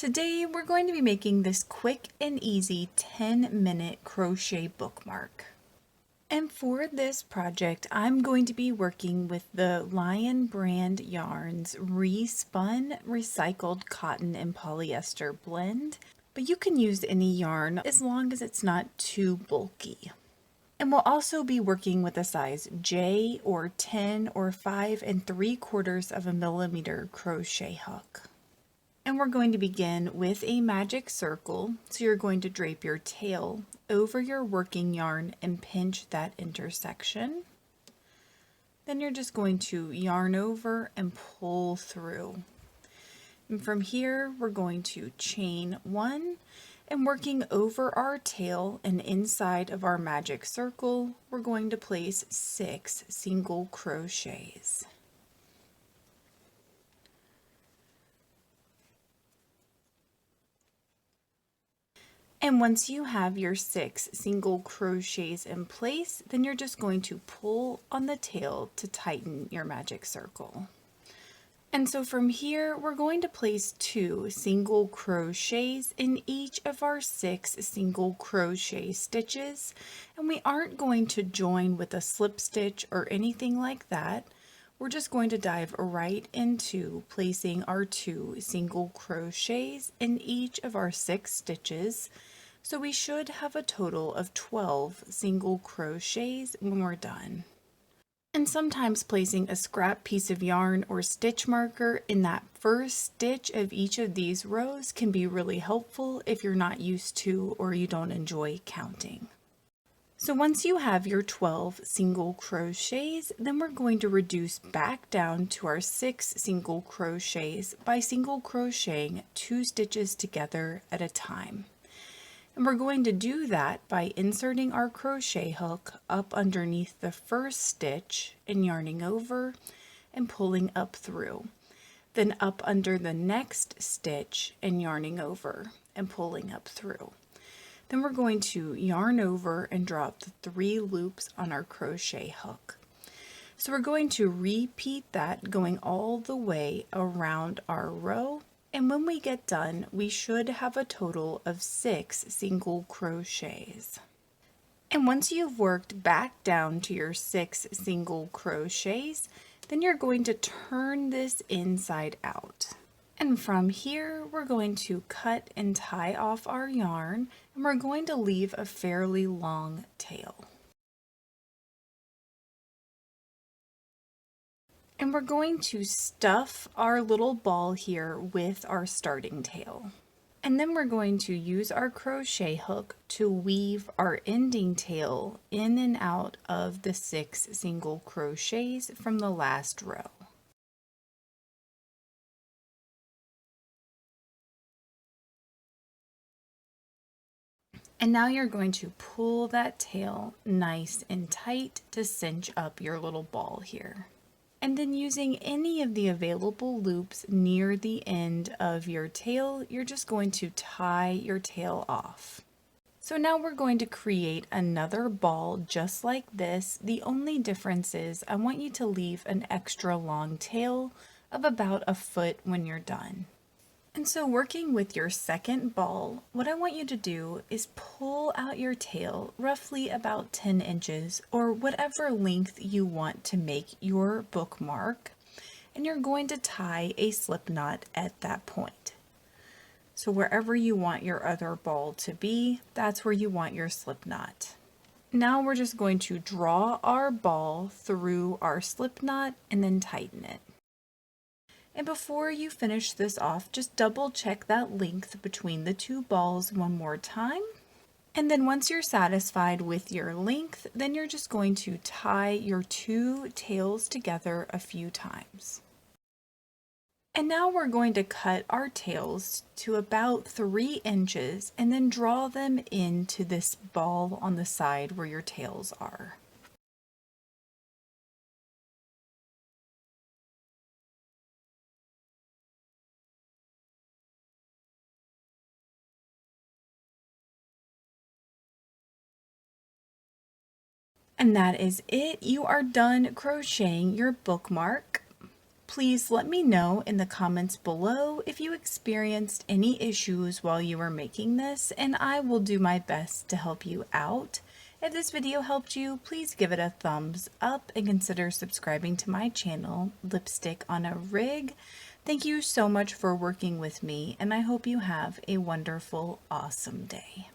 Today we're going to be making this quick and easy 10-minute crochet bookmark. And for this project, I'm going to be working with the Lion brand yarns Respun Recycled Cotton and Polyester blend, but you can use any yarn as long as it's not too bulky. And we'll also be working with a size J or 10 or 5 3/4 millimeter crochet hook. And we're going to begin with a magic circle. So you're going to drape your tail over your working yarn and pinch that intersection. Then you're just going to yarn over and pull through. And from here, we're going to chain 1 and working over our tail and inside of our magic circle, we're going to place 6 single crochets. And once you have your 6 single crochets in place, then you're just going to pull on the tail to tighten your magic circle. And so from here, we're going to place 2 single crochets in each of our 6 single crochet stitches. And we aren't going to join with a slip stitch or anything like that. We're just going to dive right into placing our 2 single crochets in each of our 6 stitches. So we should have a total of 12 single crochets when we're done. And sometimes placing a scrap piece of yarn or stitch marker in that first stitch of each of these rows can be really helpful if you're not used to or you don't enjoy counting. So once you have your 12 single crochets, then we're going to reduce back down to our 6 single crochets by single crocheting 2 stitches together at a time. And we're going to do that by inserting our crochet hook up underneath the first stitch and yarning over and pulling up through. Then up under the next stitch and yarning over and pulling up through. Then we're going to yarn over and drop the 3 loops on our crochet hook. So we're going to repeat that going all the way around our row. And when we get done, we should have a total of 6 single crochets. And once you've worked back down to your 6 single crochets, then you're going to turn this inside out. And from here, we're going to cut and tie off our yarn, and we're going to leave a fairly long tail. And we're going to stuff our little ball here with our starting tail. And then we're going to use our crochet hook to weave our ending tail in and out of the 6 single crochets from the last row. And now you're going to pull that tail nice and tight to cinch up your little ball here. And then using any of the available loops near the end of your tail, you're just going to tie your tail off. So now we're going to create another ball just like this. The only difference is I want you to leave an extra long tail of about a foot when you're done. And so working with your second ball, what I want you to do is pull out your tail roughly about 10 inches or whatever length you want to make your bookmark, and you're going to tie a slip knot at that point. So wherever you want your other ball to be, that's where you want your slip knot. Now we're just going to draw our ball through our slip knot and then tighten it. And before you finish this off, just double check that length between the 2 balls one more time. And then once you're satisfied with your length, then you're just going to tie your 2 tails together a few times. And now we're going to cut our tails to about 3 inches and then draw them into this ball on the side where your tails are. And that is it. You are done crocheting your bookmark. Please let me know in the comments below if you experienced any issues while you were making this, and I will do my best to help you out. If this video helped you, please give it a thumbs up and consider subscribing to my channel, Lipstick on a Rig. Thank you so much for working with me, and I hope you have a wonderful, awesome day.